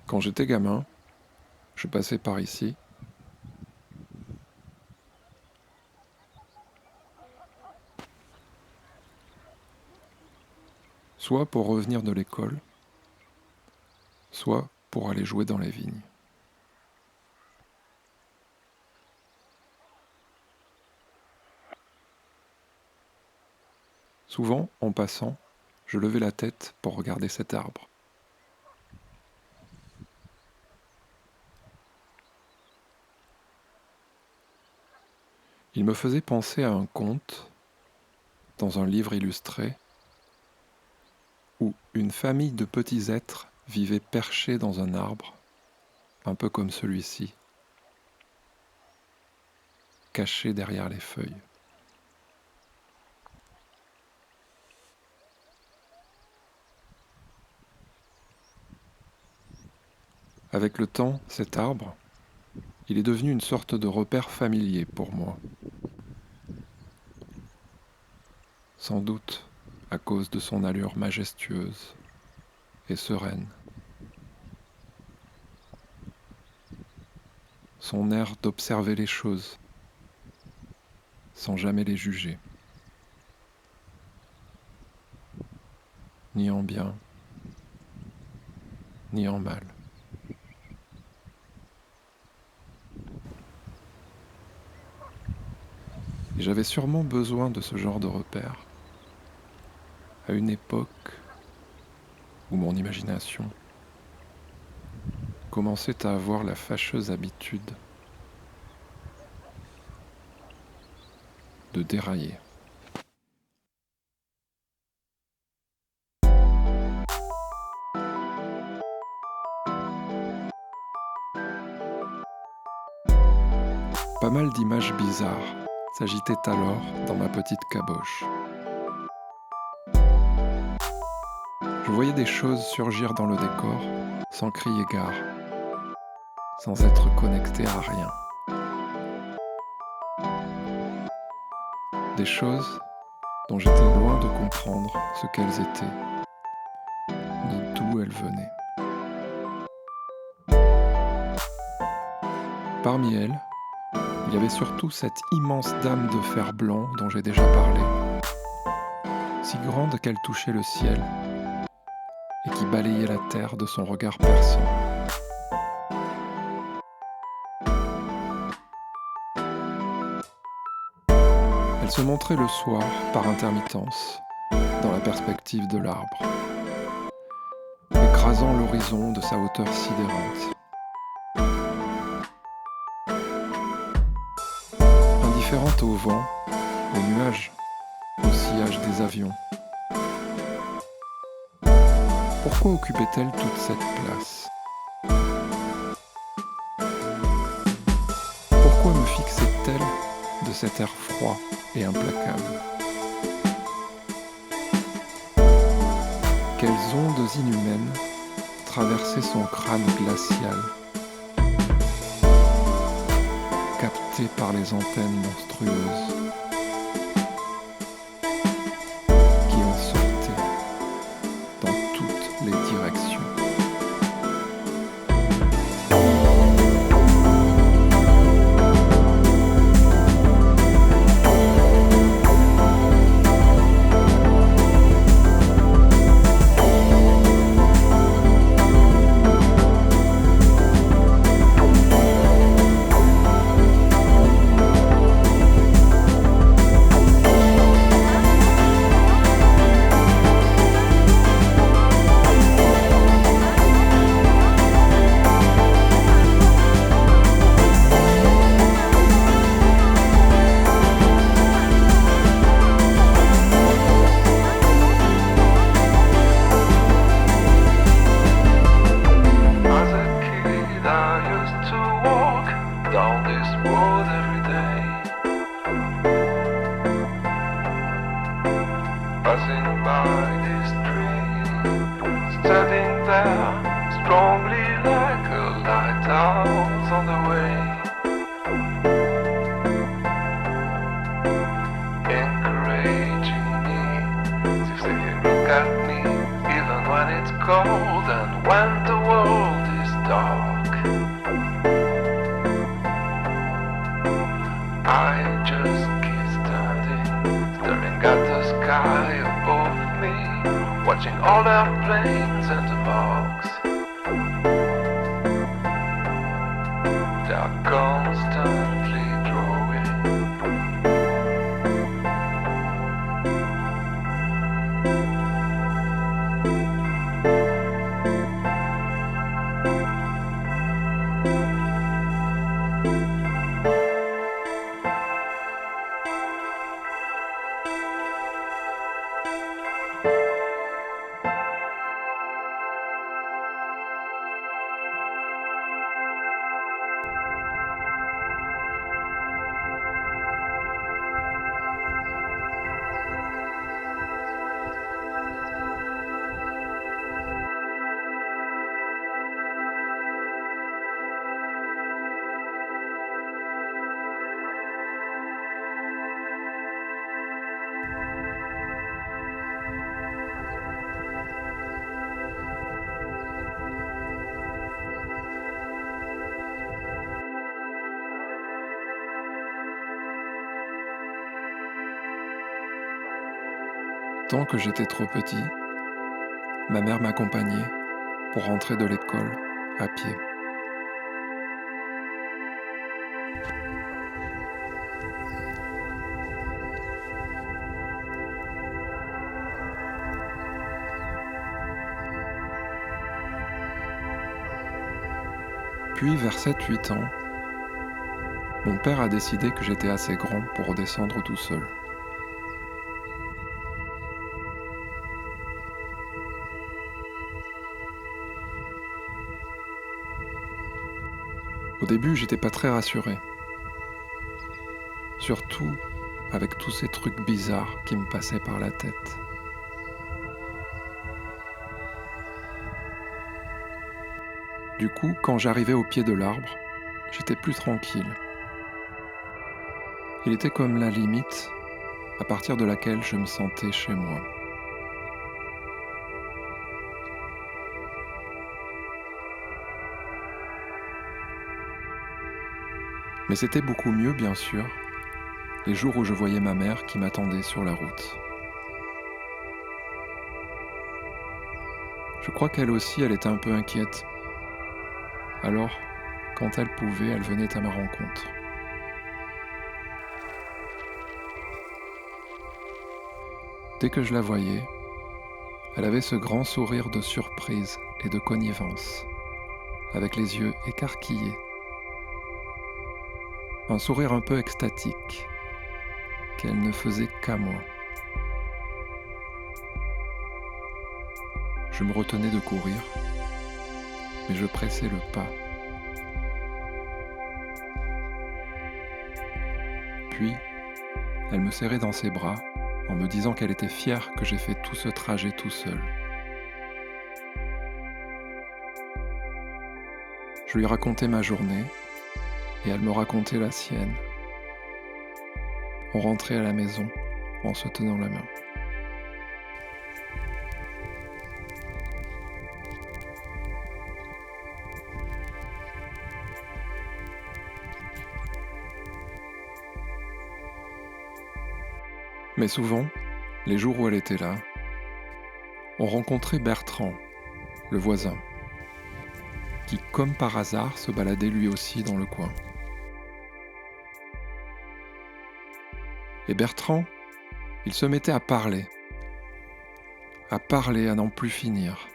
Quand j'étais gamin, je passais par ici. Soit pour revenir de l'école, soit pour aller jouer dans les vignes. Souvent, en passant, je levais la tête pour regarder cet arbre. Il me faisait penser à un conte dans un livre illustré où une famille de petits êtres vivait perchés dans un arbre, un peu comme celui-ci, cachés derrière les feuilles. Avec le temps, cet arbre, il est devenu une sorte de repère familier pour moi. Sans doute à cause de son allure majestueuse et sereine, son air d'observer les choses sans jamais les juger, ni en bien, ni en mal. Et j'avais sûrement besoin de ce genre de repère à une époque où mon imagination commençait à avoir la fâcheuse habitude de dérailler. Pas mal d'images bizarres s'agitaient alors dans ma petite caboche. Je voyais des choses surgir dans le décor sans crier gare, sans être connecté à rien. Des choses dont j'étais loin de comprendre ce qu'elles étaient, ni d'où elles venaient. Parmi elles, il y avait surtout cette immense dame de fer blanc dont j'ai déjà parlé, si grande qu'elle touchait le ciel et qui balayait la terre de son regard perçant. Elle se montrait le soir par intermittence, dans la perspective de l'arbre, écrasant l'horizon de sa hauteur sidérante. Indifférente au vent, aux nuages, au sillage des avions. Pourquoi occupait-elle toute cette place ? Pourquoi me fixait-elle de cet air froid et implacable ? Quelles ondes inhumaines traversaient son crâne glacial, capté par les antennes monstrueuses qui en sortaient dans toutes les directions. Passing by this tree, standing there strongly like a lighthouse on the way, encouraging me to say look at me even when it's cold and when the world is are constantly growing. Tant que j'étais trop petit, ma mère m'accompagnait pour rentrer de l'école à pied. Puis vers 7-8 ans, mon père a décidé que j'étais assez grand pour redescendre tout seul. Au début, j'étais pas très rassuré. Surtout avec tous ces trucs bizarres qui me passaient par la tête. Du coup, quand j'arrivais au pied de l'arbre, j'étais plus tranquille. Il était comme la limite à partir de laquelle je me sentais chez moi. Mais c'était beaucoup mieux, bien sûr, les jours où je voyais ma mère qui m'attendait sur la route. Je crois qu'elle aussi, elle était un peu inquiète. Alors, quand elle pouvait, elle venait à ma rencontre. Dès que je la voyais, elle avait ce grand sourire de surprise et de connivence, avec les yeux écarquillés. Un sourire un peu extatique, qu'elle ne faisait qu'à moi. Je me retenais de courir, mais je pressais le pas. Puis, elle me serrait dans ses bras en me disant qu'elle était fière que j'ai fait tout ce trajet tout seul. Je lui racontais ma journée et elle me racontait la sienne. On rentrait à la maison en se tenant la main. Mais souvent, les jours où elle était là, on rencontrait Bertrand, le voisin, qui, comme par hasard, se baladait lui aussi dans le coin. Et Bertrand, il se mettait à parler à n'en plus finir,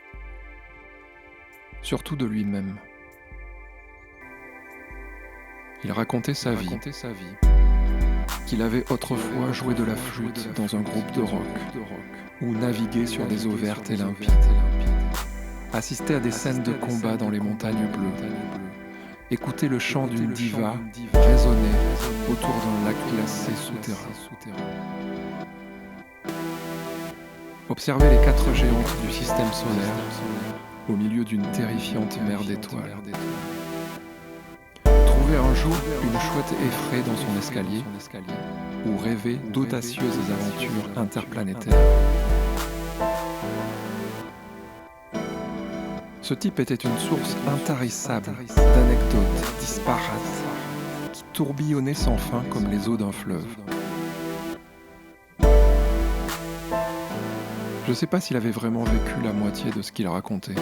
surtout de lui-même. Il racontait sa vie, qu'il avait autrefois joué de la flûte dans un groupe de rock, ou navigué sur des eaux vertes et limpides, assisté à des scènes de combat dans les montagnes bleues, écouter le chant d'une diva résonner autour d'un lac glacé souterrain, observer les 4 géantes du système solaire au milieu d'une terrifiante mer d'étoiles, trouver un jour une chouette effraie dans son escalier ou rêver d'audacieuses aventures interplanétaires. Ce type était une source intarissable d'anecdotes disparates qui tourbillonnaient sans fin comme les eaux d'un fleuve. Je ne sais pas s'il avait vraiment vécu la moitié de ce qu'il racontait.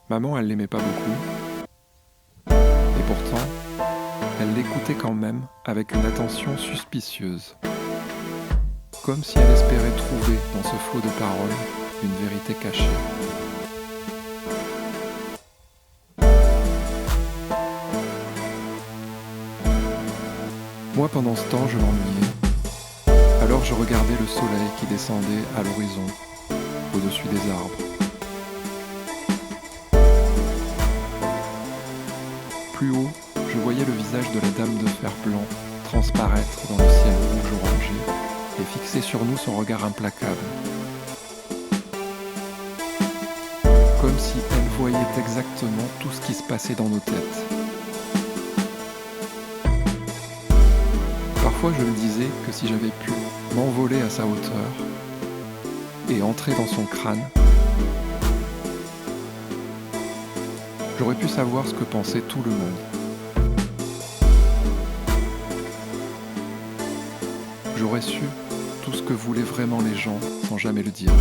Maman, elle l'aimait pas beaucoup, et pourtant, elle l'écoutait quand même avec une attention suspicieuse, comme si elle espérait trouver dans ce flot de paroles une vérité cachée. Moi, pendant ce temps, je m'ennuyais. Alors je regardais le soleil qui descendait à l'horizon, au-dessus des arbres. Plus haut, je voyais le visage de la dame de fer blanc transparaître dans le ciel rouge orangé et fixer sur nous son regard implacable. Comme si elle voyait exactement tout ce qui se passait dans nos têtes. Parfois je me disais que si j'avais pu m'envoler à sa hauteur et entrer dans son crâne, j'aurais pu savoir ce que pensait tout le monde. J'aurais su tout ce que voulaient vraiment les gens sans jamais le dire.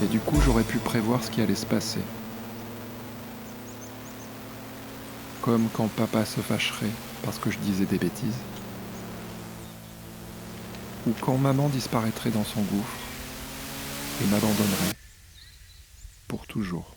Et du coup, j'aurais pu prévoir ce qui allait se passer. Comme quand papa se fâcherait parce que je disais des bêtises. Ou quand maman disparaîtrait dans son gouffre et m'abandonnerait pour toujours.